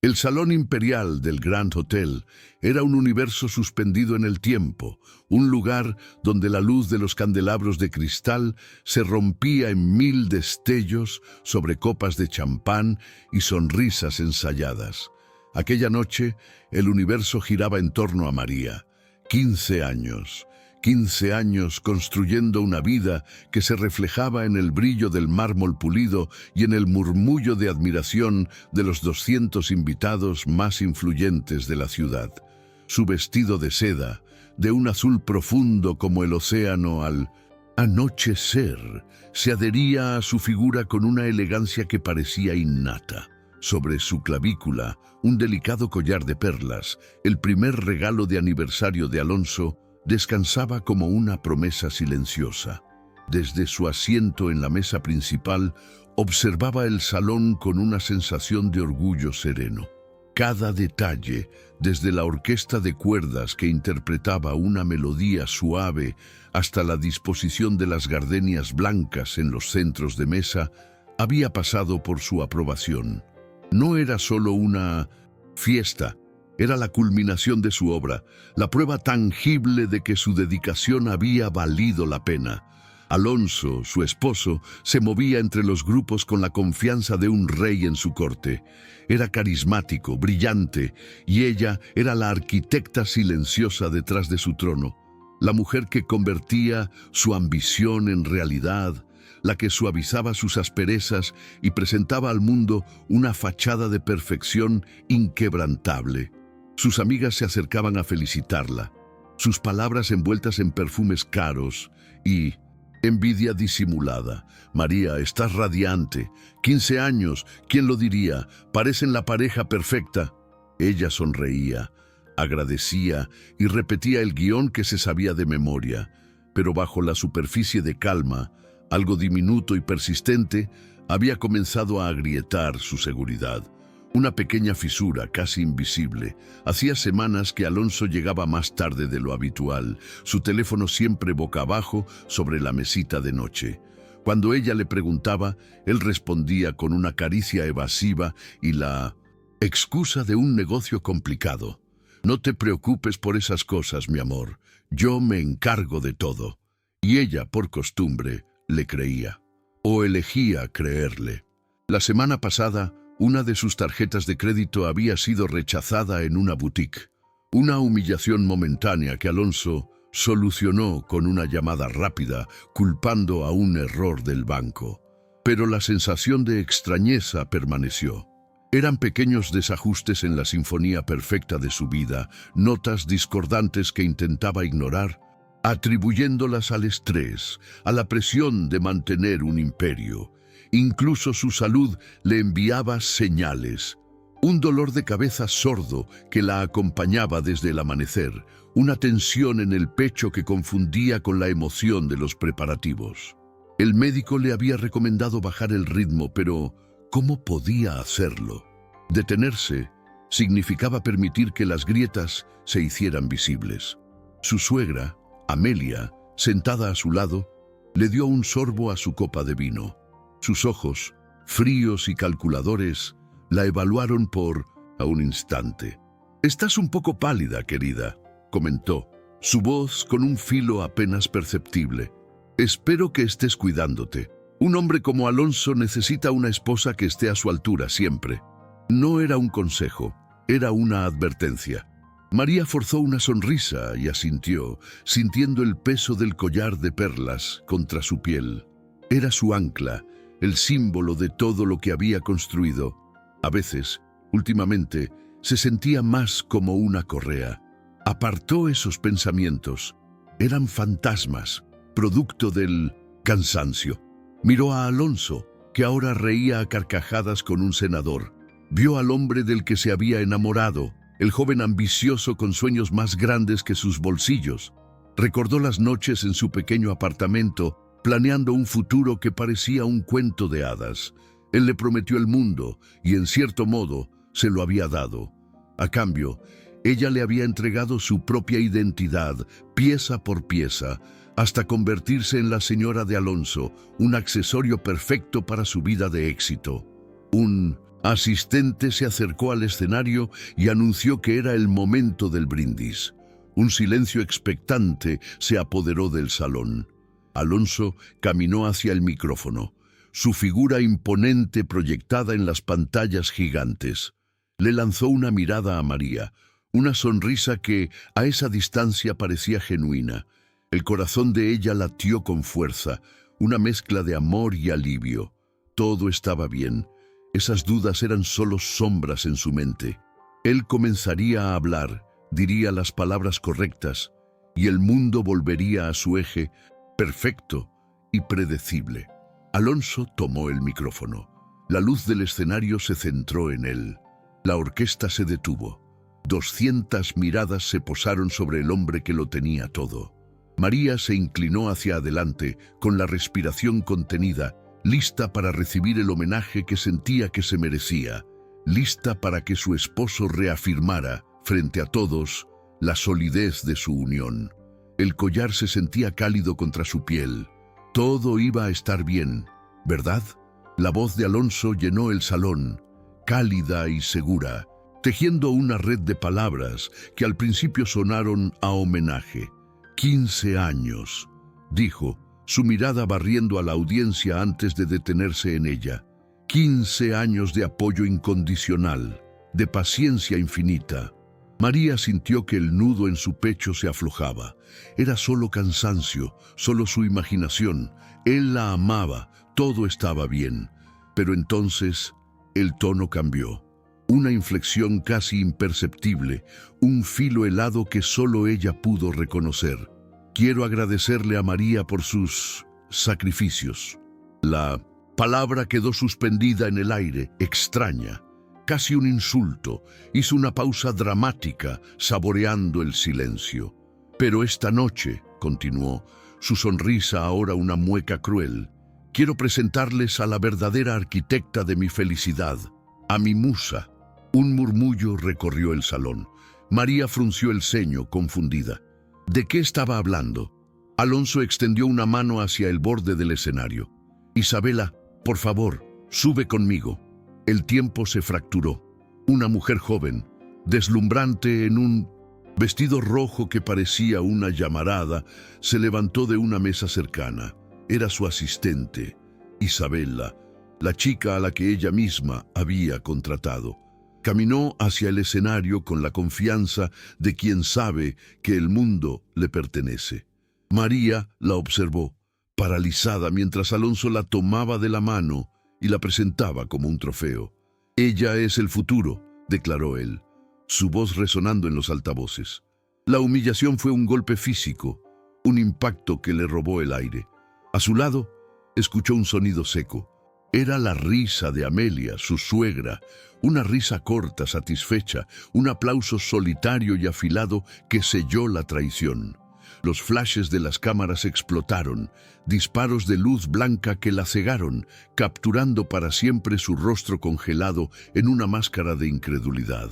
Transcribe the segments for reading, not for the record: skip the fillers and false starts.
El Salón Imperial del Grand Hotel era un universo suspendido en el tiempo, un lugar donde la luz de los candelabros de cristal se rompía en 1000 destellos sobre copas de champán y sonrisas ensayadas. Aquella noche, el universo giraba en torno a María. 15 años. 15 años construyendo una vida que se reflejaba en el brillo del mármol pulido y en el murmullo de admiración de los 200 invitados más influyentes de la ciudad. Su vestido de seda, de un azul profundo como el océano al anochecer, se adhería a su figura con una elegancia que parecía innata. Sobre su clavícula, un delicado collar de perlas, el primer regalo de aniversario de Alonso, descansaba como una promesa silenciosa. Desde su asiento en la mesa principal, observaba el salón con una sensación de orgullo sereno. Cada detalle, desde la orquesta de cuerdas que interpretaba una melodía suave hasta la disposición de las gardenias blancas en los centros de mesa, había pasado por su aprobación. No era solo una fiesta, era la culminación de su obra, la prueba tangible de que su dedicación había valido la pena. Alonso, su esposo, se movía entre los grupos con la confianza de un rey en su corte. Era carismático, brillante, y ella era la arquitecta silenciosa detrás de su trono, la mujer que convertía su ambición en realidad, la que suavizaba sus asperezas y presentaba al mundo una fachada de perfección inquebrantable. Sus amigas se acercaban a felicitarla, sus palabras envueltas en perfumes caros y envidia disimulada. María, estás radiante. 15 años, ¿quién lo diría? Parecen la pareja perfecta. Ella sonreía, agradecía y repetía el guión que se sabía de memoria, pero bajo la superficie de calma, algo diminuto y persistente, había comenzado a agrietar su seguridad. Una pequeña fisura, casi invisible. Hacía semanas que Alonso llegaba más tarde de lo habitual, su teléfono siempre boca abajo sobre la mesita de noche. Cuando ella le preguntaba, él respondía con una caricia evasiva y la excusa de un negocio complicado. No te preocupes por esas cosas, mi amor. Yo me encargo de todo. Y ella, por costumbre, le creía. O elegía creerle. La semana pasada, una de sus tarjetas de crédito había sido rechazada en una boutique. Una humillación momentánea que Alonso solucionó con una llamada rápida, culpando a un error del banco. Pero la sensación de extrañeza permaneció. Eran pequeños desajustes en la sinfonía perfecta de su vida, notas discordantes que intentaba ignorar, atribuyéndolas al estrés, a la presión de mantener un imperio. Incluso su salud le enviaba señales. Un dolor de cabeza sordo que la acompañaba desde el amanecer, una tensión en el pecho que confundía con la emoción de los preparativos. El médico le había recomendado bajar el ritmo, pero ¿cómo podía hacerlo? Detenerse significaba permitir que las grietas se hicieran visibles. Su suegra, Amelia, sentada a su lado, le dio un sorbo a su copa de vino. Sus ojos, fríos y calculadores, la evaluaron por un instante. «Estás un poco pálida, querida», comentó, su voz con un filo apenas perceptible. «Espero que estés cuidándote. Un hombre como Alonso necesita una esposa que esté a su altura siempre». No era un consejo, era una advertencia. María forzó una sonrisa y asintió, sintiendo el peso del collar de perlas contra su piel. Era su ancla, el símbolo de todo lo que había construido. A veces, últimamente, se sentía más como una correa. Apartó esos pensamientos. Eran fantasmas, producto del cansancio. Miró a Alonso, que ahora reía a carcajadas con un senador. Vio al hombre del que se había enamorado, el joven ambicioso con sueños más grandes que sus bolsillos. Recordó las noches en su pequeño apartamento, planeando un futuro que parecía un cuento de hadas. Él le prometió el mundo y, en cierto modo, se lo había dado. A cambio, ella le había entregado su propia identidad, pieza por pieza, hasta convertirse en la señora de Alonso, un accesorio perfecto para su vida de éxito. Un Asistente se acercó al escenario y anunció que era el momento del brindis. Un silencio expectante se apoderó del salón. Alonso caminó hacia el micrófono, su figura imponente proyectada en las pantallas gigantes. Le lanzó una mirada a María, una sonrisa que a esa distancia parecía genuina. El corazón de ella latió con fuerza, una mezcla de amor y alivio. Todo estaba bien. Esas dudas eran solo sombras en su mente. Él comenzaría a hablar, diría las palabras correctas, y el mundo volvería a su eje, perfecto y predecible. Alonso tomó el micrófono. La luz del escenario se centró en él. La orquesta se detuvo. 200 miradas se posaron sobre el hombre que lo tenía todo. María se inclinó hacia adelante, con la respiración contenida, lista para recibir el homenaje que sentía que se merecía, lista para que su esposo reafirmara, frente a todos, la solidez de su unión. El collar se sentía cálido contra su piel. Todo iba a estar bien, ¿verdad? La voz de Alonso llenó el salón, cálida y segura, tejiendo una red de palabras que al principio sonaron a homenaje. 15 años, dijo, su mirada barriendo a la audiencia antes de detenerse en ella. 15 años de apoyo incondicional, de paciencia infinita. María sintió que el nudo en su pecho se aflojaba. Era solo cansancio, solo su imaginación. Él la amaba, todo estaba bien. Pero entonces el tono cambió. Una inflexión casi imperceptible, un filo helado que solo ella pudo reconocer. Quiero agradecerle a María por sus sacrificios. La palabra quedó suspendida en el aire, extraña, casi un insulto. Hizo una pausa dramática, saboreando el silencio. Pero esta noche, continuó, su sonrisa ahora una mueca cruel, quiero presentarles a la verdadera arquitecta de mi felicidad, a mi musa. Un murmullo recorrió el salón. María frunció el ceño, confundida. ¿De qué estaba hablando? Alonso extendió una mano hacia el borde del escenario. Isabela, por favor, sube conmigo. El tiempo se fracturó. Una mujer joven, deslumbrante en un vestido rojo que parecía una llamarada, se levantó de una mesa cercana. Era su asistente, Isabela, la chica a la que ella misma había contratado. Caminó hacia el escenario con la confianza de quien sabe que el mundo le pertenece. María la observó, paralizada, mientras Alonso la tomaba de la mano y la presentaba como un trofeo. Ella es el futuro, declaró él, su voz resonando en los altavoces. La humillación fue un golpe físico, un impacto que le robó el aire. A su lado, escuchó un sonido seco. Era la risa de Amelia, su suegra, una risa corta, satisfecha, un aplauso solitario y afilado que selló la traición. Los flashes de las cámaras explotaron, disparos de luz blanca que la cegaron, capturando para siempre su rostro congelado en una máscara de incredulidad.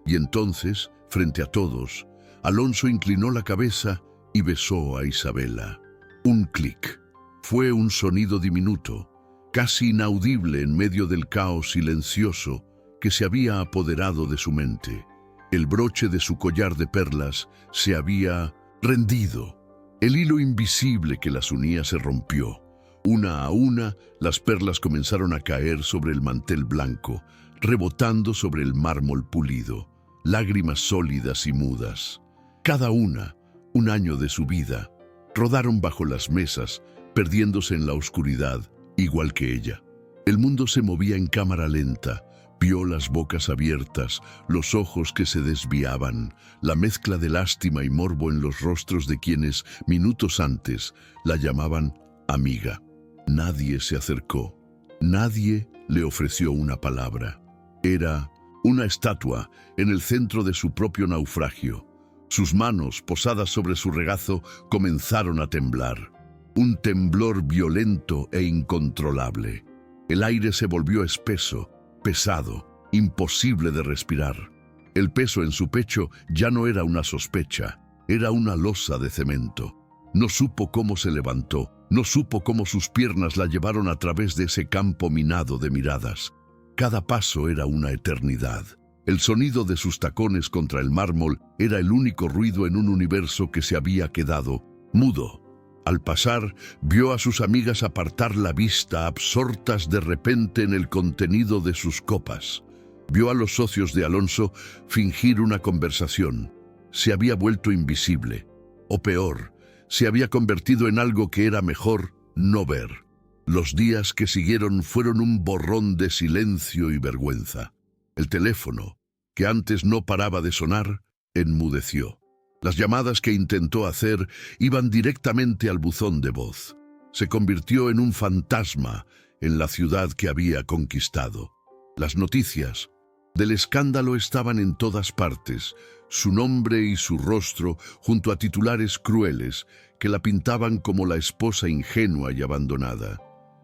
Y entonces, frente a todos, Alonso inclinó la cabeza y besó a Isabela. Un clic. Fue un sonido diminuto, casi inaudible en medio del caos silencioso que se había apoderado de su mente. El broche de su collar de perlas se había rendido. El hilo invisible que las unía se rompió. Una a una, las perlas comenzaron a caer sobre el mantel blanco, rebotando sobre el mármol pulido, lágrimas sólidas y mudas. Cada una, un año de su vida, rodaron bajo las mesas, perdiéndose en la oscuridad, igual que ella. El mundo se movía en cámara lenta. Vio las bocas abiertas, los ojos que se desviaban, la mezcla de lástima y morbo en los rostros de quienes, minutos antes, la llamaban amiga. Nadie se acercó. Nadie le ofreció una palabra. Era una estatua en el centro de su propio naufragio. Sus manos, posadas sobre su regazo, comenzaron a temblar. Un temblor violento e incontrolable. El aire se volvió espeso, pesado, imposible de respirar. El peso en su pecho ya no era una sospecha, era una losa de cemento. No supo cómo se levantó, no supo cómo sus piernas la llevaron a través de ese campo minado de miradas. Cada paso era una eternidad. El sonido de sus tacones contra el mármol era el único ruido en un universo que se había quedado mudo. Al pasar, vio a sus amigas apartar la vista, absortas de repente en el contenido de sus copas. Vio a los socios de Alonso fingir una conversación. Se había vuelto invisible. O peor, se había convertido en algo que era mejor no ver. Los días que siguieron fueron un borrón de silencio y vergüenza. El teléfono, que antes no paraba de sonar, enmudeció. Las llamadas que intentó hacer iban directamente al buzón de voz. Se convirtió en un fantasma en la ciudad que había conquistado. Las noticias del escándalo estaban en todas partes, su nombre y su rostro junto a titulares crueles que la pintaban como la esposa ingenua y abandonada.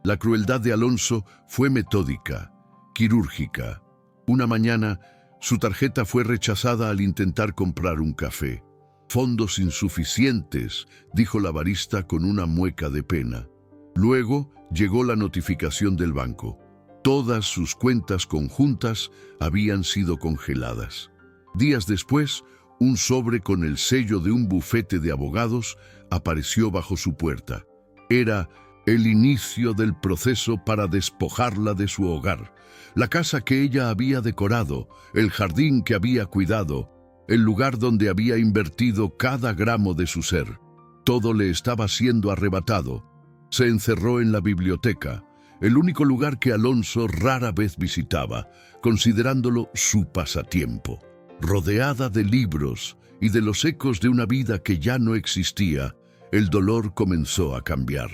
La crueldad de Alonso fue metódica, quirúrgica. Una mañana, su tarjeta fue rechazada al intentar comprar un café. «Fondos insuficientes», dijo la barista con una mueca de pena. Luego llegó la notificación del banco. Todas sus cuentas conjuntas habían sido congeladas. Días después, un sobre con el sello de un bufete de abogados apareció bajo su puerta. Era el inicio del proceso para despojarla de su hogar, la casa que ella había decorado, el jardín que había cuidado, el lugar donde había invertido cada gramo de su ser. Todo le estaba siendo arrebatado. Se encerró en la biblioteca, el único lugar que Alonso rara vez visitaba, considerándolo su pasatiempo. Rodeada de libros y de los ecos de una vida que ya no existía, el dolor comenzó a cambiar.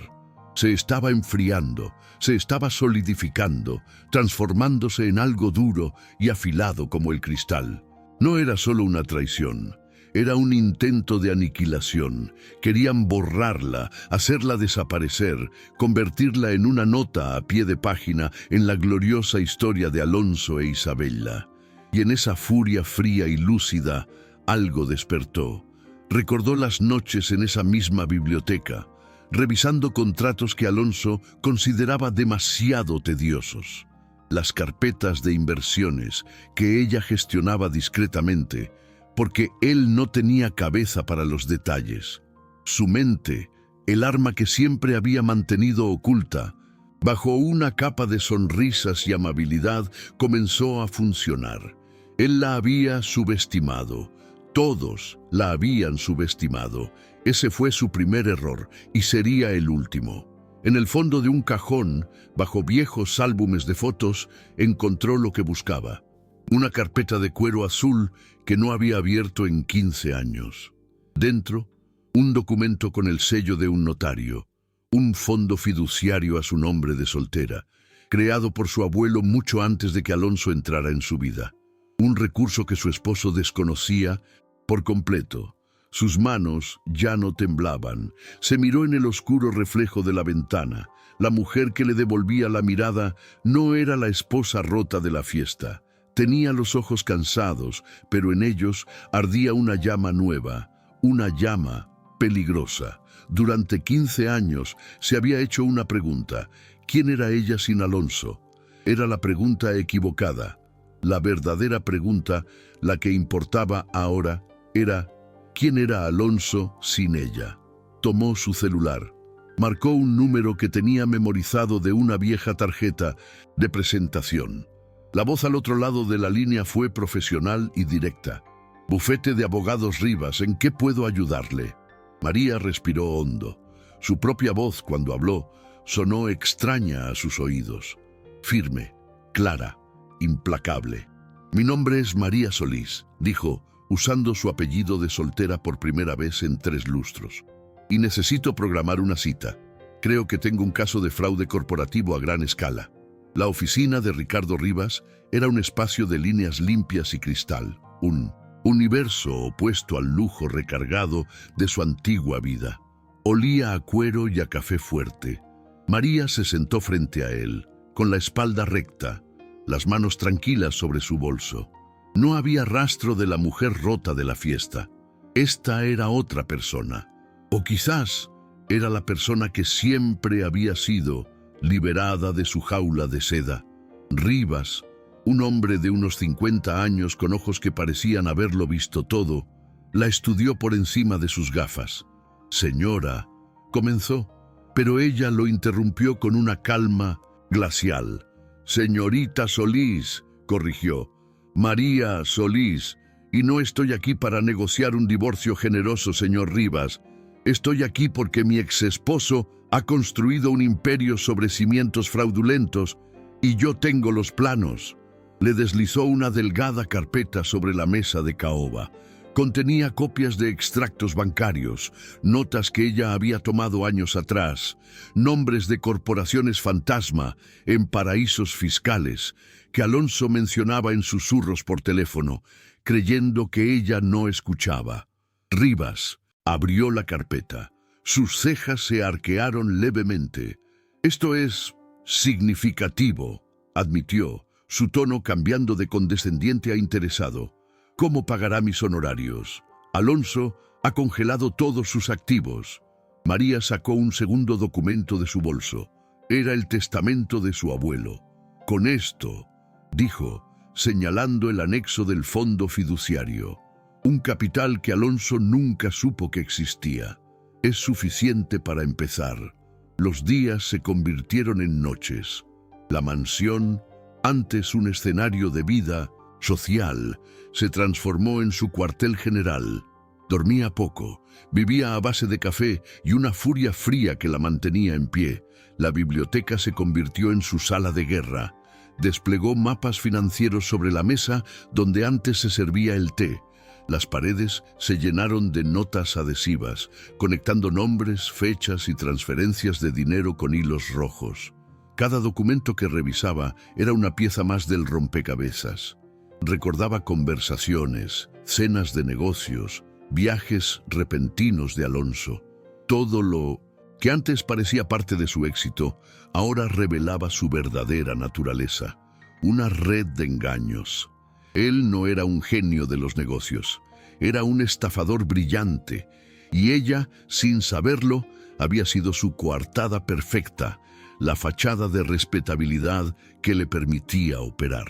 Se estaba enfriando, se estaba solidificando, transformándose en algo duro y afilado como el cristal. No era solo una traición, era un intento de aniquilación. Querían borrarla, hacerla desaparecer, convertirla en una nota a pie de página en la gloriosa historia de Alonso e Isabella. Y en esa furia fría y lúcida, algo despertó. Recordó las noches en esa misma biblioteca, revisando contratos que Alonso consideraba demasiado tediosos. Las carpetas de inversiones que ella gestionaba discretamente, porque él no tenía cabeza para los detalles. Su mente, el arma que siempre había mantenido oculta, bajo una capa de sonrisas y amabilidad, comenzó a funcionar. Él la había subestimado. Todos la habían subestimado. Ese fue su primer error y sería el último. En el fondo de un cajón, bajo viejos álbumes de fotos, encontró lo que buscaba. Una carpeta de cuero azul que no había abierto en 15 años. Dentro, un documento con el sello de un notario, un fondo fiduciario a su nombre de soltera, creado por su abuelo mucho antes de que Alonso entrara en su vida. Un recurso que su esposo desconocía por completo. Sus manos ya no temblaban. Se miró en el oscuro reflejo de la ventana. La mujer que le devolvía la mirada no era la esposa rota de la fiesta. Tenía los ojos cansados, pero en ellos ardía una llama nueva, una llama peligrosa. Durante 15 años se había hecho una pregunta: ¿quién era ella sin Alonso? Era la pregunta equivocada. La verdadera pregunta, la que importaba ahora, era ¿quién era Alonso sin ella? Tomó su celular. Marcó un número que tenía memorizado de una vieja tarjeta de presentación. La voz al otro lado de la línea fue profesional y directa. Bufete de abogados Rivas, ¿en qué puedo ayudarle? María respiró hondo. Su propia voz, cuando habló, sonó extraña a sus oídos. Firme, clara, implacable. Mi nombre es María Solís, dijo, usando su apellido de soltera por primera vez en 3 lustros. Y necesito programar una cita. Creo que tengo un caso de fraude corporativo a gran escala. La oficina de Ricardo Rivas era un espacio de líneas limpias y cristal, un universo opuesto al lujo recargado de su antigua vida. Olía a cuero y a café fuerte. María se sentó frente a él, con la espalda recta, las manos tranquilas sobre su bolso. No había rastro de la mujer rota de la fiesta. Esta era otra persona. O quizás era la persona que siempre había sido, liberada de su jaula de seda. Rivas, Un hombre de unos 50 años con ojos que parecían haberlo visto todo, la estudió por encima de sus gafas. «Señora», comenzó, pero ella lo interrumpió con una calma glacial. «Señorita Solís», corrigió. «María Solís, y no estoy aquí para negociar un divorcio generoso, señor Rivas. Estoy aquí porque mi exesposo ha construido un imperio sobre cimientos fraudulentos y yo tengo los planos». Le deslizó una delgada carpeta sobre la mesa de caoba. Contenía copias de extractos bancarios, notas que ella había tomado años atrás, nombres de corporaciones fantasma en paraísos fiscales, que Alonso mencionaba en susurros por teléfono, creyendo que ella no escuchaba. Rivas abrió la carpeta. Sus cejas se arquearon levemente. «Esto es significativo», admitió, su tono cambiando de condescendiente a interesado. «¿Cómo pagará mis honorarios?» Alonso ha congelado todos sus activos. María sacó un segundo documento de su bolso. Era el testamento de su abuelo. «Con esto», dijo, señalando el anexo del fondo fiduciario, un capital que Alonso nunca supo que existía, «es suficiente para empezar». Los días se convirtieron en noches. La mansión, antes un escenario de vida social, se transformó en su cuartel general. Dormía poco, vivía a base de café y una furia fría que la mantenía en pie. La biblioteca se convirtió en su sala de guerra. Desplegó mapas financieros sobre la mesa donde antes se servía el té. Las paredes se llenaron de notas adhesivas, conectando nombres, fechas y transferencias de dinero con hilos rojos. Cada documento que revisaba era una pieza más del rompecabezas. Recordaba conversaciones, cenas de negocios, viajes repentinos de Alonso. Todo lo que antes parecía parte de su éxito, ahora revelaba su verdadera naturaleza. Una red de engaños. Él no era un genio de los negocios, era un estafador brillante, y ella, sin saberlo, había sido su coartada perfecta, la fachada de respetabilidad que le permitía operar.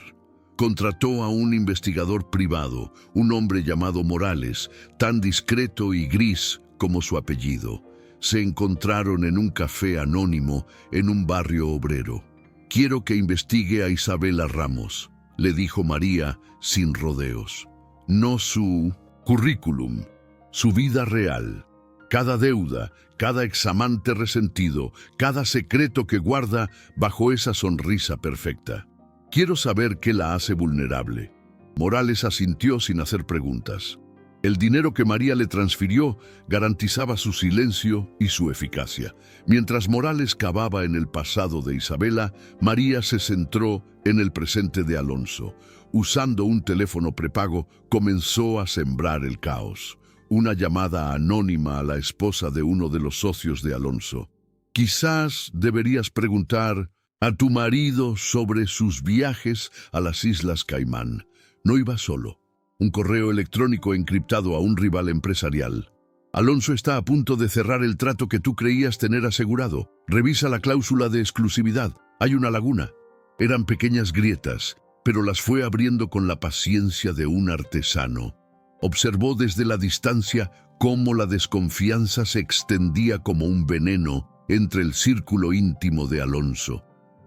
Contrató a un investigador privado, un hombre llamado Morales, tan discreto y gris como su apellido. Se encontraron en un café anónimo en un barrio obrero. «Quiero que investigue a Isabela Ramos», le dijo María sin rodeos. «No su currículum, su vida real. Cada deuda, cada examante resentido, cada secreto que guarda bajo esa sonrisa perfecta. Quiero saber qué la hace vulnerable». Morales asintió sin hacer preguntas. El dinero que María le transfirió garantizaba su silencio y su eficacia. Mientras Morales cavaba en el pasado de Isabela, María se centró en el presente de Alonso. Usando un teléfono prepago, comenzó a sembrar el caos. Una llamada anónima a la esposa de uno de los socios de Alonso. «Quizás deberías preguntar a tu marido sobre sus viajes a las Islas Caimán. No iba solo». Un correo electrónico encriptado a un rival empresarial. «Alonso está a punto de cerrar el trato que tú creías tener asegurado. Revisa la cláusula de exclusividad. Hay una laguna». Eran pequeñas grietas, pero las fue abriendo con la paciencia de un artesano. Observó desde la distancia cómo la desconfianza se extendía como un veneno entre el círculo íntimo de Alonso.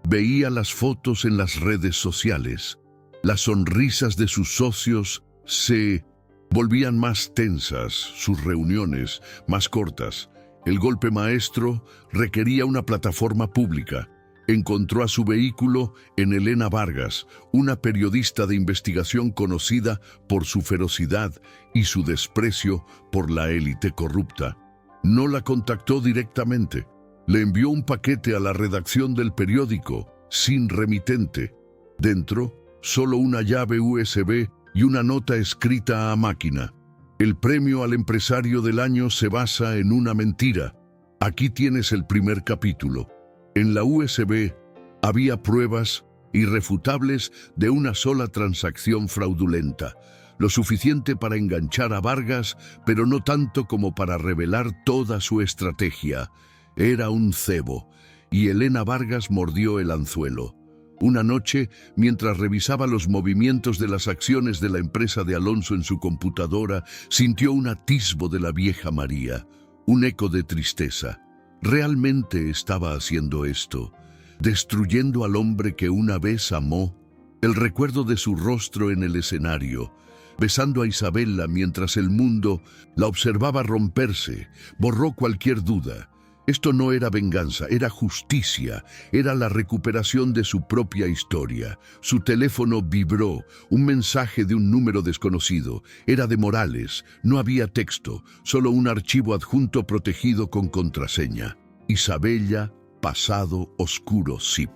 Veía las fotos en las redes sociales. Las sonrisas de sus socios se volvían más tensas, sus reuniones más cortas. El golpe maestro requería una plataforma pública. Encontró a su vehículo en Elena Vargas, una periodista de investigación conocida por su ferocidad y su desprecio por la élite corrupta. No la contactó directamente. Le envió un paquete a la redacción del periódico, sin remitente. Dentro, solo una llave USB y una nota escrita a máquina. «El premio al empresario del año se basa en una mentira. Aquí tienes el primer capítulo». En la USB había pruebas irrefutables de una sola transacción fraudulenta, lo suficiente para enganchar a Vargas, pero no tanto como para revelar toda su estrategia. Era un cebo, y Elena Vargas mordió el anzuelo. Una noche, mientras revisaba los movimientos de las acciones de la empresa de Alonso en su computadora, sintió un atisbo de la vieja María, un eco de tristeza. ¿Realmente estaba haciendo esto, destruyendo al hombre que una vez amó? El recuerdo de su rostro en el escenario, besando a Isabella mientras el mundo la observaba romperse, borró cualquier duda. Esto no era venganza, era justicia, era la recuperación de su propia historia. Su teléfono vibró, un mensaje de un número desconocido. Era de Morales, no había texto, solo un archivo adjunto protegido con contraseña. Isabella, pasado oscuro zip.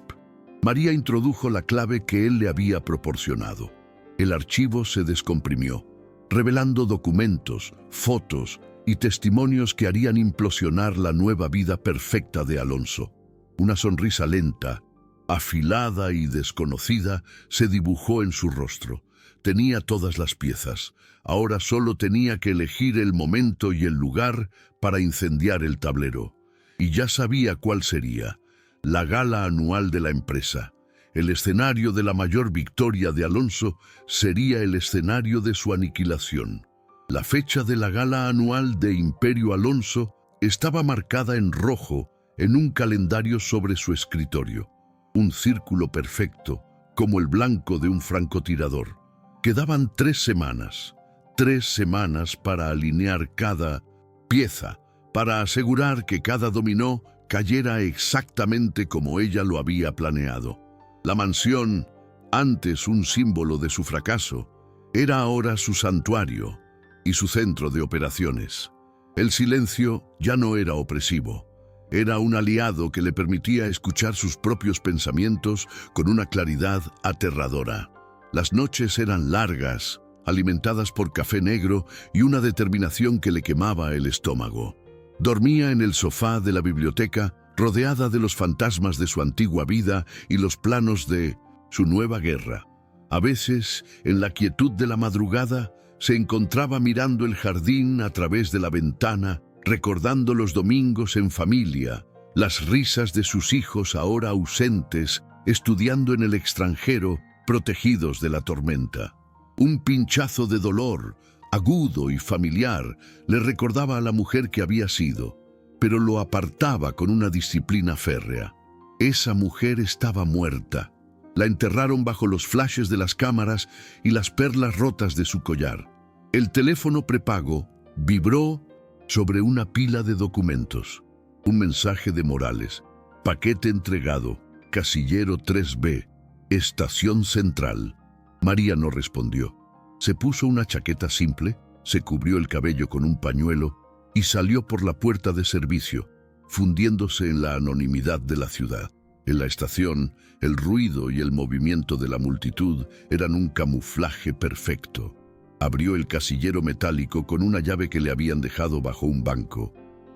María introdujo la clave que él le había proporcionado. El archivo se descomprimió, revelando documentos, fotos y testimonios que harían implosionar la nueva vida perfecta de Alonso. Una sonrisa lenta, afilada y desconocida se dibujó en su rostro. Tenía todas las piezas. Ahora solo tenía que elegir el momento y el lugar para incendiar el tablero. Y ya sabía cuál sería: la gala anual de la empresa. El escenario de la mayor victoria de Alonso sería el escenario de su aniquilación. La fecha de la gala anual de Imperio Alonso estaba marcada en rojo en un calendario sobre su escritorio. Un círculo perfecto, como el blanco de un francotirador. Quedaban 3 semanas. 3 semanas para alinear cada pieza, para asegurar que cada dominó cayera exactamente como ella lo había planeado. La mansión, antes un símbolo de su fracaso, era ahora su santuario y su centro de operaciones. El silencio ya no era opresivo. Era un aliado que le permitía escuchar sus propios pensamientos con una claridad aterradora. Las noches eran largas, alimentadas por café negro y una determinación que le quemaba el estómago. Dormía en el sofá de la biblioteca, rodeada de los fantasmas de su antigua vida y los planos de su nueva guerra. A veces, en la quietud de la madrugada, se encontraba mirando el jardín a través de la ventana, recordando los domingos en familia, las risas de sus hijos ahora ausentes, estudiando en el extranjero, protegidos de la tormenta. Un pinchazo de dolor, agudo y familiar, le recordaba a la mujer que había sido, pero lo apartaba con una disciplina férrea. Esa mujer estaba muerta. La enterraron bajo los flashes de las cámaras y las perlas rotas de su collar. El teléfono prepago vibró sobre una pila de documentos. Un mensaje de Morales. Paquete entregado. Casillero 3B. Estación Central. María no respondió. Se puso una chaqueta simple, se cubrió el cabello con un pañuelo y salió por la puerta de servicio, fundiéndose en la anonimidad de la ciudad. En la estación, el ruido y el movimiento de la multitud eran un camuflaje perfecto. Abrió el casillero metálico con una llave que le habían dejado bajo un banco.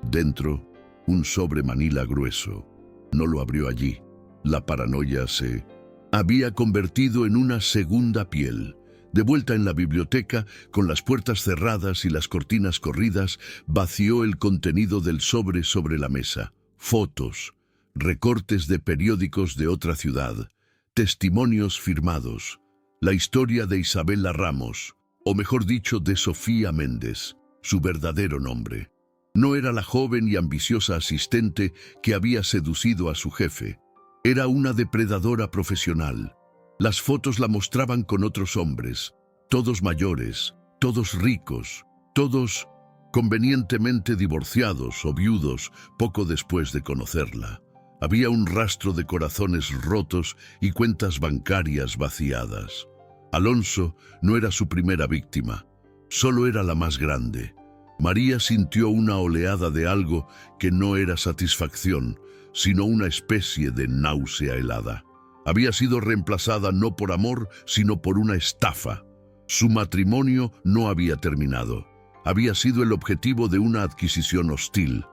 Dentro, un sobre manila grueso. No lo abrió allí. La paranoia se había convertido en una segunda piel. De vuelta en la biblioteca, con las puertas cerradas y las cortinas corridas, vació el contenido del sobre la mesa. Fotos, recortes de periódicos de otra ciudad, testimonios firmados, la historia de Isabella Ramos, o mejor dicho, de Sofía Méndez, su verdadero nombre. No era la joven y ambiciosa asistente que había seducido a su jefe. Era una depredadora profesional. Las fotos la mostraban con otros hombres, todos mayores, todos ricos, todos convenientemente divorciados o viudos poco después de conocerla. Había un rastro de corazones rotos y cuentas bancarias vaciadas. Alonso no era su primera víctima, solo era la más grande. María sintió una oleada de algo que no era satisfacción, sino una especie de náusea helada. Había sido reemplazada no por amor, sino por una estafa. Su matrimonio no había terminado. Había sido el objetivo de una adquisición hostil.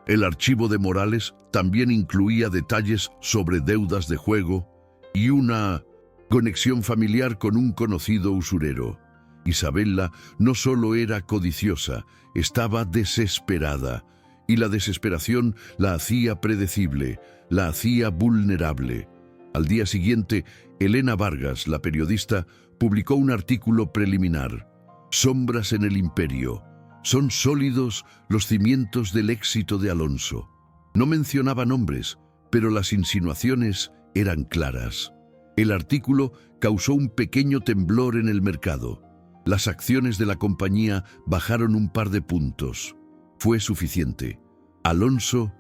El archivo de Morales también incluía detalles sobre deudas de juego y una conexión familiar con un conocido usurero. Isabella no solo era codiciosa, estaba desesperada, y la desesperación la hacía predecible, la hacía vulnerable. Al día siguiente, Elena Vargas, la periodista, publicó un artículo preliminar. Sombras en el imperio. Son sólidos los cimientos del éxito de Alonso. No mencionaba nombres, pero las insinuaciones eran claras. El artículo causó un pequeño temblor en el mercado. Las acciones de la compañía bajaron un par de puntos. Fue suficiente. Alonso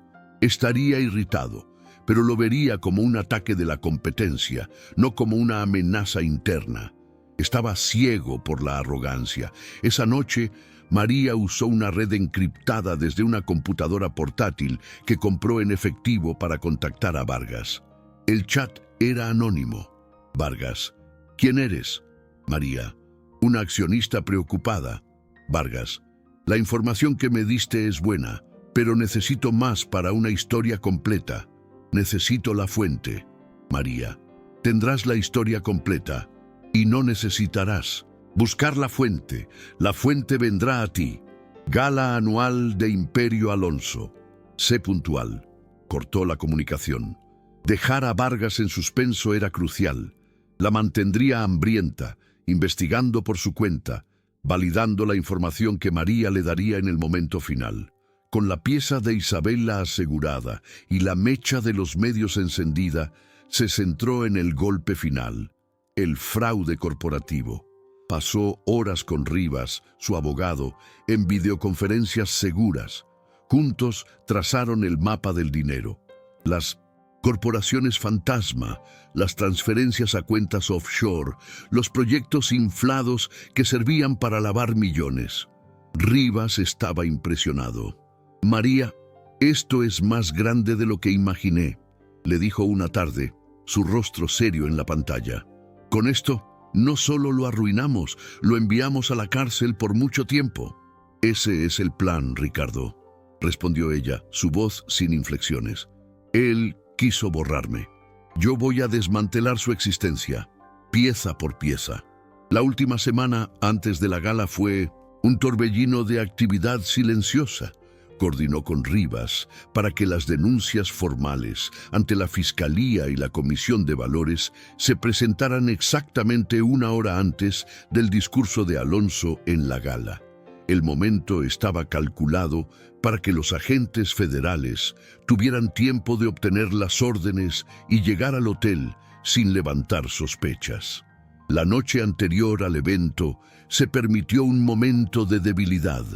estaría irritado, pero lo vería como un ataque de la competencia, no como una amenaza interna. Estaba ciego por la arrogancia. Esa noche, María usó una red encriptada desde una computadora portátil que compró en efectivo para contactar a Vargas. El chat era anónimo. Vargas: ¿quién eres? María: una accionista preocupada. Vargas: la información que me diste es buena, pero necesito más para una historia completa. Necesito la fuente. María: tendrás la historia completa y no necesitarás buscar la fuente. La fuente vendrá a ti. Gala anual de Imperio Alonso. Sé puntual. Cortó la comunicación. Dejar a Vargas en suspenso era crucial. La mantendría hambrienta, investigando por su cuenta, validando la información que María le daría en el momento final. Con la pieza de Isabela asegurada y la mecha de los medios encendida, se centró en el golpe final, el fraude corporativo. Pasó horas con Rivas, su abogado, en videoconferencias seguras. Juntos trazaron el mapa del dinero. Las corporaciones fantasma, las transferencias a cuentas offshore, los proyectos inflados que servían para lavar millones. Rivas estaba impresionado. María: esto es más grande de lo que imaginé, le dijo una tarde, su rostro serio en la pantalla. Con esto, no solo lo arruinamos, lo enviamos a la cárcel por mucho tiempo. Ese es el plan, Ricardo, respondió ella, su voz sin inflexiones. Él quiso borrarme. Yo voy a desmantelar su existencia, pieza por pieza. La última semana antes de la gala fue un torbellino de actividad silenciosa. Coordinó con Rivas para que las denuncias formales ante la Fiscalía y la Comisión de Valores se presentaran exactamente una hora antes del discurso de Alonso en la gala. El momento estaba calculado para que los agentes federales tuvieran tiempo de obtener las órdenes y llegar al hotel sin levantar sospechas. La noche anterior al evento se permitió un momento de debilidad.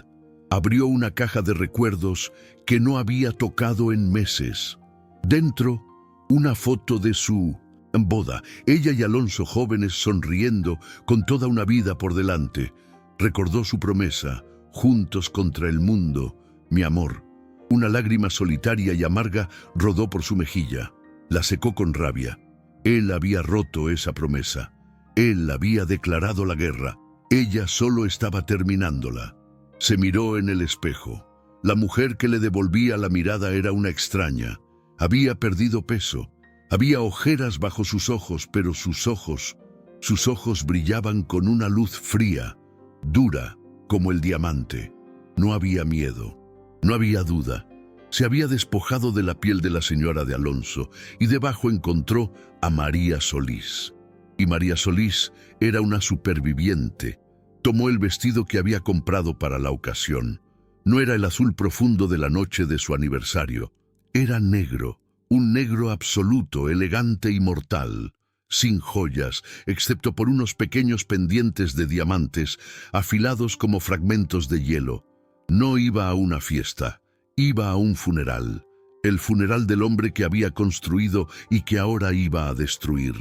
Abrió una caja de recuerdos que no había tocado en meses. Dentro, una foto de su boda. Ella y Alonso jóvenes sonriendo con toda una vida por delante. Recordó su promesa: juntos contra el mundo, mi amor. Una lágrima solitaria y amarga rodó por su mejilla. La secó con rabia. Él había roto esa promesa. Él había declarado la guerra. Ella solo estaba terminándola. Se miró en el espejo. La mujer que le devolvía la mirada era una extraña. Había perdido peso. Había ojeras bajo sus ojos, pero sus ojos brillaban con una luz fría, dura, como el diamante. No había miedo, no había duda. Se había despojado de la piel de la señora de Alonso y debajo encontró a María Solís. Y María Solís era una superviviente. Tomó el vestido que había comprado para la ocasión. No era el azul profundo de la noche de su aniversario. Era negro, un negro absoluto, elegante y mortal, sin joyas, excepto por unos pequeños pendientes de diamantes, afilados como fragmentos de hielo. No iba a una fiesta, iba a un funeral. El funeral del hombre que había construido y que ahora iba a destruir.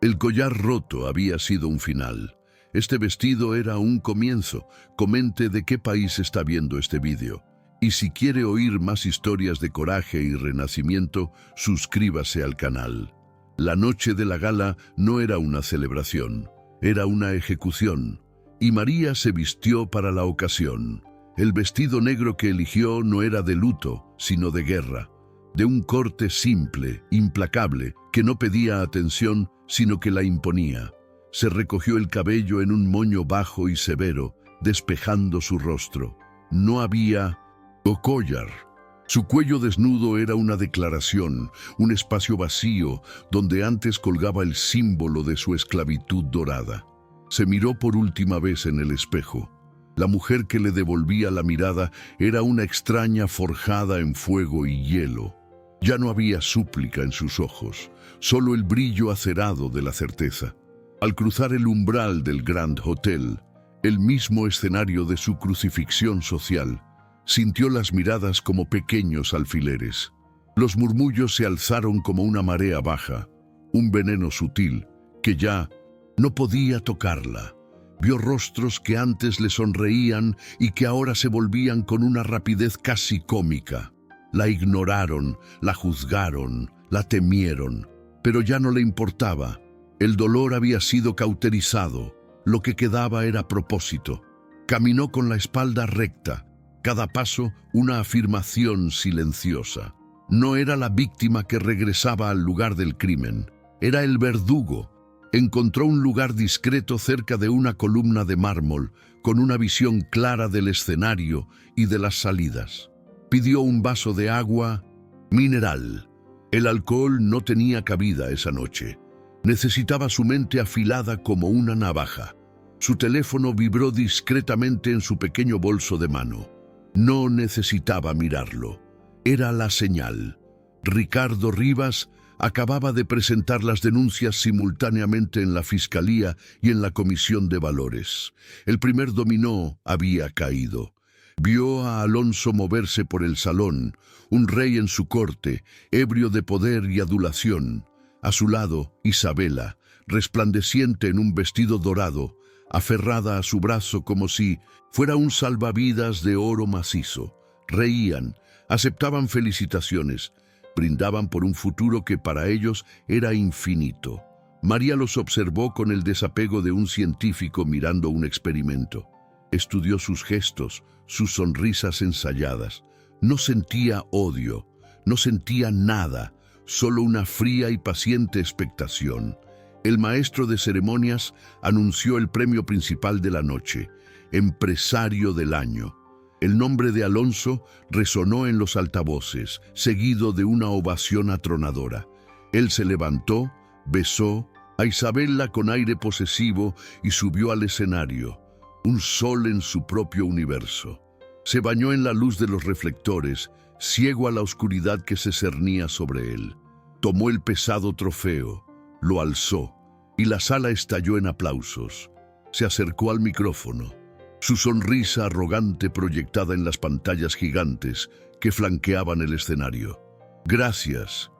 El collar roto había sido un final. Este vestido era un comienzo. Comente de qué país está viendo este vídeo. Y si quiere oír más historias de coraje y renacimiento, suscríbase al canal. La noche de la gala no era una celebración, era una ejecución. Y María se vistió para la ocasión. El vestido negro que eligió no era de luto, sino de guerra. De un corte simple, implacable, que no pedía atención, sino que la imponía. Se recogió el cabello en un moño bajo y severo, despejando su rostro. No había collar. Su cuello desnudo era una declaración, un espacio vacío donde antes colgaba el símbolo de su esclavitud dorada. Se miró por última vez en el espejo. La mujer que le devolvía la mirada era una extraña forjada en fuego y hielo. Ya no había súplica en sus ojos, solo el brillo acerado de la certeza. Al cruzar el umbral del Grand Hotel, el mismo escenario de su crucifixión social, sintió las miradas como pequeños alfileres. Los murmullos se alzaron como una marea baja, un veneno sutil que ya no podía tocarla. Vio rostros que antes le sonreían y que ahora se volvían con una rapidez casi cómica. La ignoraron, la juzgaron, la temieron, pero ya no le importaba. El dolor había sido cauterizado, lo que quedaba era propósito. Caminó con la espalda recta, cada paso una afirmación silenciosa. No era la víctima que regresaba al lugar del crimen, era el verdugo. Encontró un lugar discreto cerca de una columna de mármol, con una visión clara del escenario y de las salidas. Pidió un vaso de agua mineral. El alcohol no tenía cabida esa noche. Necesitaba su mente afilada como una navaja. Su teléfono vibró discretamente en su pequeño bolso de mano. No necesitaba mirarlo. Era la señal. Ricardo Rivas acababa de presentar las denuncias simultáneamente en la Fiscalía y en la Comisión de Valores. El primer dominó había caído. Vio a Alonso moverse por el salón, un rey en su corte, ebrio de poder y adulación. A su lado, Isabela, resplandeciente en un vestido dorado, aferrada a su brazo como si fuera un salvavidas de oro macizo. Reían, aceptaban felicitaciones, brindaban por un futuro que para ellos era infinito. María los observó con el desapego de un científico mirando un experimento. Estudió sus gestos, sus sonrisas ensayadas. No sentía odio, no sentía nada, solo una fría y paciente expectación. El maestro de ceremonias anunció el premio principal de la noche, Empresario del Año. El nombre de Alonso resonó en los altavoces, seguido de una ovación atronadora. Él se levantó, besó a Isabela con aire posesivo y subió al escenario, un sol en su propio universo. Se bañó en la luz de los reflectores, ciego a la oscuridad que se cernía sobre él. Tomó el pesado trofeo, lo alzó, y la sala estalló en aplausos. Se acercó al micrófono, su sonrisa arrogante proyectada en las pantallas gigantes que flanqueaban el escenario. Gracias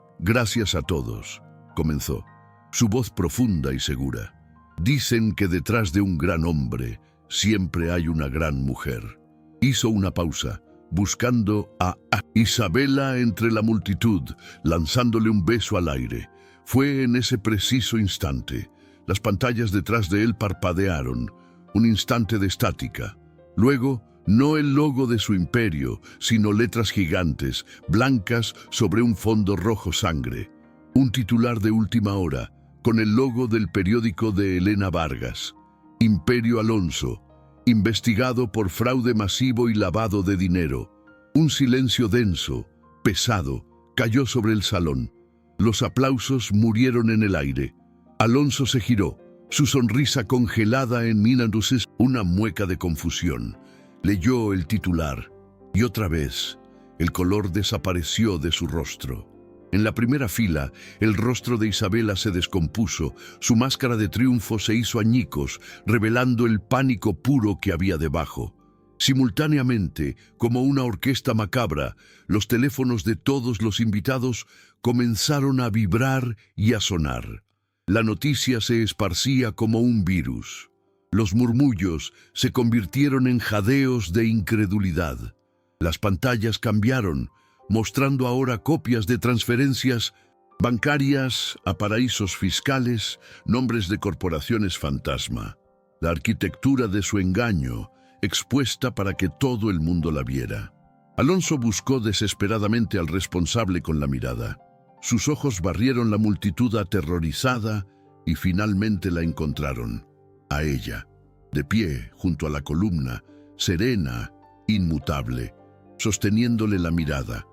a todos, comenzó, su voz profunda y segura. Dicen que detrás de un gran hombre siempre hay una gran mujer. Hizo una pausa, buscando a Isabela entre la multitud, lanzándole un beso al aire. Fue en ese preciso instante. Las pantallas detrás de él parpadearon, un instante de estática. Luego, no el logo de su imperio, sino letras gigantes, blancas sobre un fondo rojo sangre. Un titular de última hora, con el logo del periódico de Elena Vargas. Imperio Alonso, investigado por fraude masivo y lavado de dinero. Un silencio denso, pesado, cayó sobre el salón. Los aplausos murieron en el aire. Alonso se giró, su sonrisa congelada en Minaduses, una mueca de confusión. Leyó el titular, y otra vez, el color desapareció de su rostro. En la primera fila, el rostro de Isabela se descompuso, su máscara de triunfo se hizo añicos, revelando el pánico puro que había debajo. Simultáneamente, como una orquesta macabra, los teléfonos de todos los invitados comenzaron a vibrar y a sonar. La noticia se esparcía como un virus. Los murmullos se convirtieron en jadeos de incredulidad. Las pantallas cambiaron, mostrando ahora copias de transferencias bancarias a paraísos fiscales, nombres de corporaciones fantasma. La arquitectura de su engaño, expuesta para que todo el mundo la viera. Alonso buscó desesperadamente al responsable con la mirada. Sus ojos barrieron la multitud aterrorizada y finalmente la encontraron. A ella, de pie junto a la columna, serena, inmutable, sosteniéndole la mirada.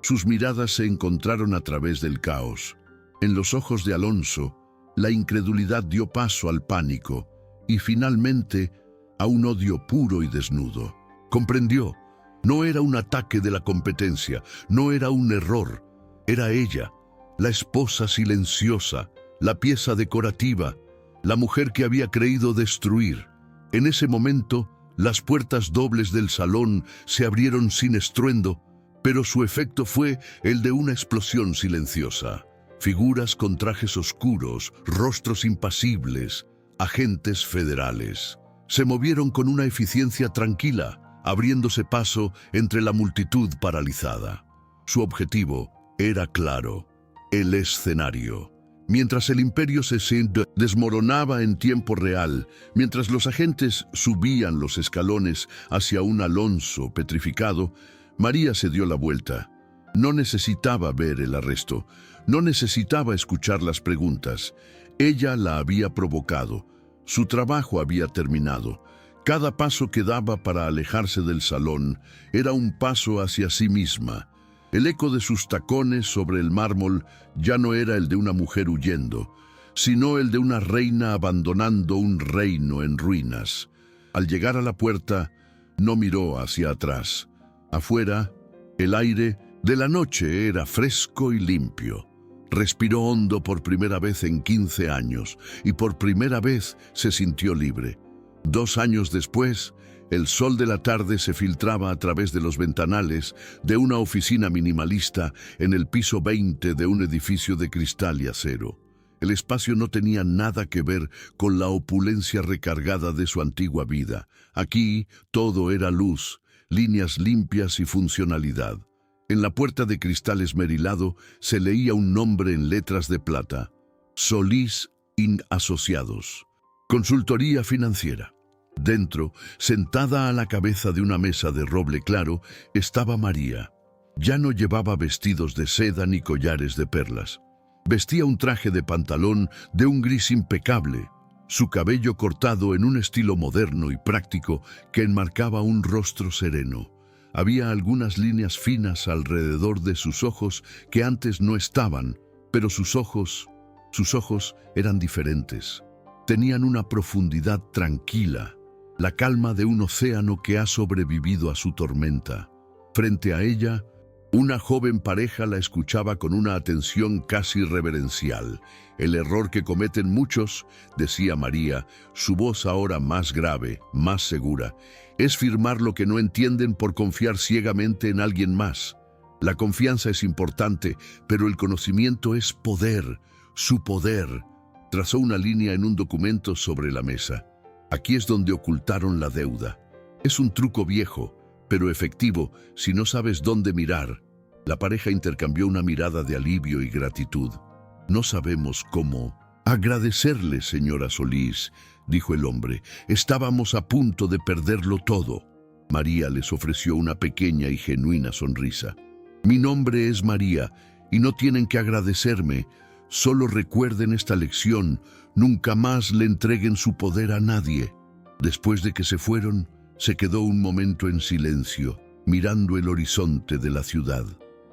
Sus miradas se encontraron a través del caos. En los ojos de Alonso, la incredulidad dio paso al pánico y finalmente a un odio puro y desnudo. Comprendió. No era un ataque de la competencia, no era un error. Era ella, la esposa silenciosa, la pieza decorativa, la mujer que había creído destruir. En ese momento, las puertas dobles del salón se abrieron sin estruendo, pero su efecto fue el de una explosión silenciosa. Figuras con trajes oscuros, rostros impasibles, agentes federales. Se movieron con una eficiencia tranquila, abriéndose paso entre la multitud paralizada. Su objetivo era claro: el escenario. Mientras el imperio se desmoronaba en tiempo real, mientras los agentes subían los escalones hacia un Alonso petrificado, María se dio la vuelta. No necesitaba ver el arresto, no necesitaba escuchar las preguntas. Ella la había provocado. Su trabajo había terminado. Cada paso que daba para alejarse del salón era un paso hacia sí misma. El eco de sus tacones sobre el mármol ya no era el de una mujer huyendo, sino el de una reina abandonando un reino en ruinas. Al llegar a la puerta, no miró hacia atrás. Afuera, el aire de la noche era fresco y limpio. Respiró hondo por primera vez en 15 años y por primera vez se sintió libre. 2 años después, el sol de la tarde se filtraba a través de los ventanales de una oficina minimalista en el piso 20 de un edificio de cristal y acero. El espacio no tenía nada que ver con la opulencia recargada de su antigua vida. Aquí todo era luz, líneas limpias y funcionalidad. En la puerta de cristal esmerilado se leía un nombre en letras de plata: Solís Asociados, consultoría financiera. Dentro, sentada a la cabeza de una mesa de roble claro, estaba María. Ya no llevaba vestidos de seda ni collares de perlas. Vestía un traje de pantalón de un gris impecable, su cabello cortado en un estilo moderno y práctico que enmarcaba un rostro sereno. Había algunas líneas finas alrededor de sus ojos que antes no estaban, pero sus ojos eran diferentes. Tenían una profundidad tranquila, la calma de un océano que ha sobrevivido a su tormenta. Frente a ella, una joven pareja la escuchaba con una atención casi reverencial. El error que cometen muchos, decía María, su voz ahora más grave, más segura, es firmar lo que no entienden por confiar ciegamente en alguien más. La confianza es importante, pero el conocimiento es poder, su poder. Trazó una línea en un documento sobre la mesa. Aquí es donde ocultaron la deuda. Es un truco viejo, pero efectivo si no sabes dónde mirar. La pareja intercambió una mirada de alivio y gratitud. No sabemos cómo. Agradecerle, señora Solís, dijo el hombre. Estábamos a punto de perderlo todo. María les ofreció una pequeña y genuina sonrisa. Mi nombre es María y no tienen que agradecerme. Solo recuerden esta lección, nunca más le entreguen su poder a nadie. Después de que se fueron, se quedó un momento en silencio, mirando el horizonte de la ciudad.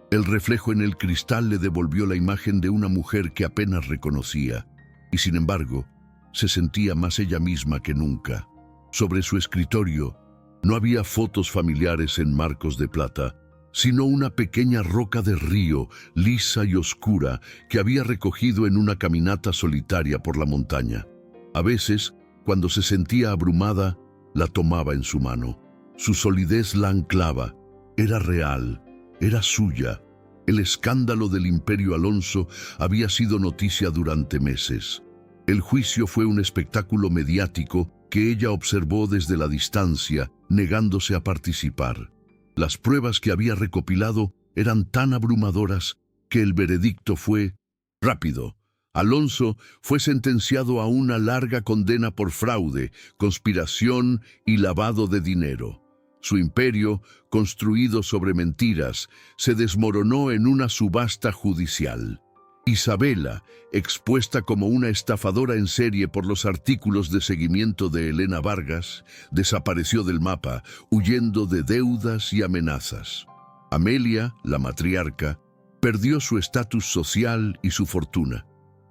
El reflejo en el cristal le devolvió la imagen de una mujer que apenas reconocía, y sin embargo, se sentía más ella misma que nunca. Sobre su escritorio, no había fotos familiares en marcos de plata, sino una pequeña roca de río, lisa y oscura, que había recogido en una caminata solitaria por la montaña. A veces, cuando se sentía abrumada, la tomaba en su mano. Su solidez la anclaba. Era real, era suya. El escándalo del Imperio Alonso había sido noticia durante meses. El juicio fue un espectáculo mediático que ella observó desde la distancia, negándose a participar. Las pruebas que había recopilado eran tan abrumadoras que el veredicto fue rápido. Alonso fue sentenciado a una larga condena por fraude, conspiración y lavado de dinero. Su imperio, construido sobre mentiras, se desmoronó en una subasta judicial. Isabela, expuesta como una estafadora en serie por los artículos de seguimiento de Elena Vargas, desapareció del mapa, huyendo de deudas y amenazas. Amelia, la matriarca, perdió su estatus social y su fortuna,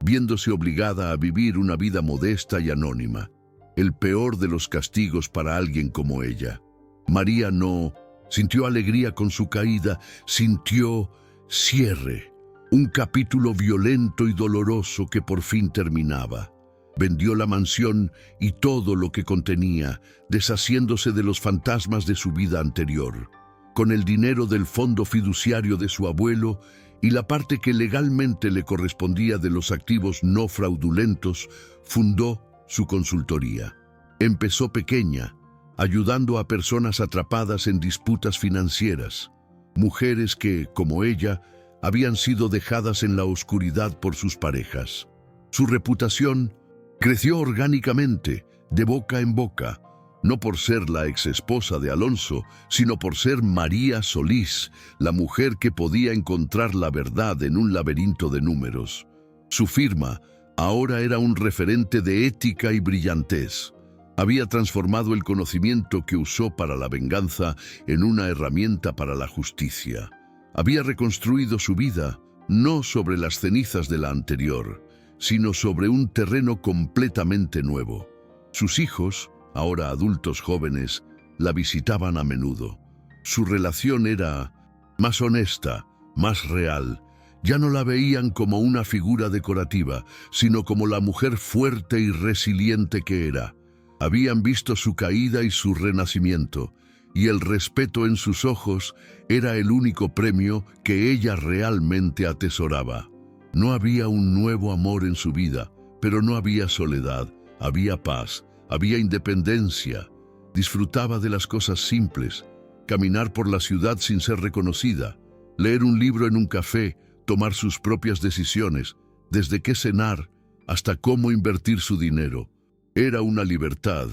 viéndose obligada a vivir una vida modesta y anónima, el peor de los castigos para alguien como ella. María no sintió alegría con su caída, sintió cierre, un capítulo violento y doloroso que por fin terminaba. Vendió la mansión y todo lo que contenía, deshaciéndose de los fantasmas de su vida anterior. Con el dinero del fondo fiduciario de su abuelo y la parte que legalmente le correspondía de los activos no fraudulentos, fundó su consultoría. Empezó pequeña, ayudando a personas atrapadas en disputas financieras, mujeres que, como ella, habían sido dejadas en la oscuridad por sus parejas. Su reputación creció orgánicamente, de boca en boca, no por ser la exesposa de Alonso, sino por ser María Solís, la mujer que podía encontrar la verdad en un laberinto de números. Su firma ahora era un referente de ética y brillantez. Había transformado el conocimiento que usó para la venganza en una herramienta para la justicia. Había reconstruido su vida, no sobre las cenizas de la anterior, sino sobre un terreno completamente nuevo. Sus hijos, ahora adultos jóvenes, la visitaban a menudo. Su relación era más honesta, más real. Ya no la veían como una figura decorativa, sino como la mujer fuerte y resiliente que era. Habían visto su caída y su renacimiento, y el respeto en sus ojos era el único premio que ella realmente atesoraba. No había un nuevo amor en su vida, pero no había soledad, había paz, había independencia. Disfrutaba de las cosas simples, caminar por la ciudad sin ser reconocida, leer un libro en un café, tomar sus propias decisiones, desde qué cenar hasta cómo invertir su dinero. Era una libertad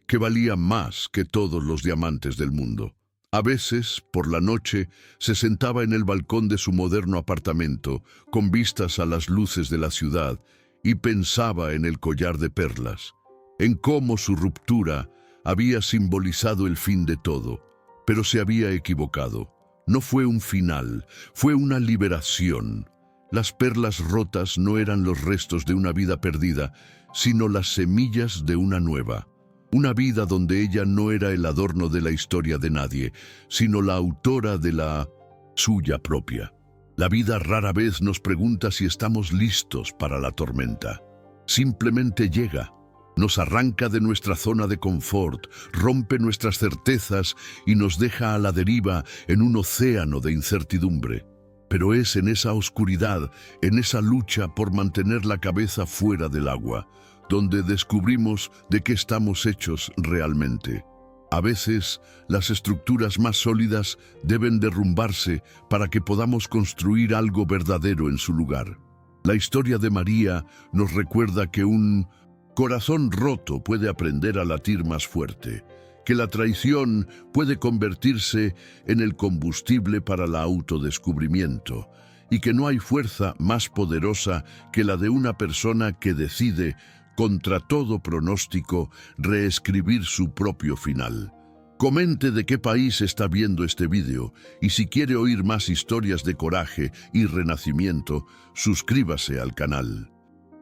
que valía más que todos los diamantes del mundo. A veces, por la noche, se sentaba en el balcón de su moderno apartamento, con vistas a las luces de la ciudad, y pensaba en el collar de perlas, en cómo su ruptura había simbolizado el fin de todo, pero se había equivocado. No fue un final, fue una liberación. Las perlas rotas no eran los restos de una vida perdida, sino las semillas de una nueva. Una vida donde ella no era el adorno de la historia de nadie, sino la autora de la suya propia. La vida rara vez nos pregunta si estamos listos para la tormenta. Simplemente llega, nos arranca de nuestra zona de confort, rompe nuestras certezas y nos deja a la deriva en un océano de incertidumbre. Pero es en esa oscuridad, en esa lucha por mantener la cabeza fuera del agua, donde descubrimos de qué estamos hechos realmente. A veces, las estructuras más sólidas deben derrumbarse para que podamos construir algo verdadero en su lugar. La historia de María nos recuerda que un corazón roto puede aprender a latir más fuerte, que la traición puede convertirse en el combustible para el autodescubrimiento, y que no hay fuerza más poderosa que la de una persona que decide, contra todo pronóstico, reescribir su propio final. Comente de qué país está viendo este vídeo y si quiere oír más historias de coraje y renacimiento, suscríbase al canal.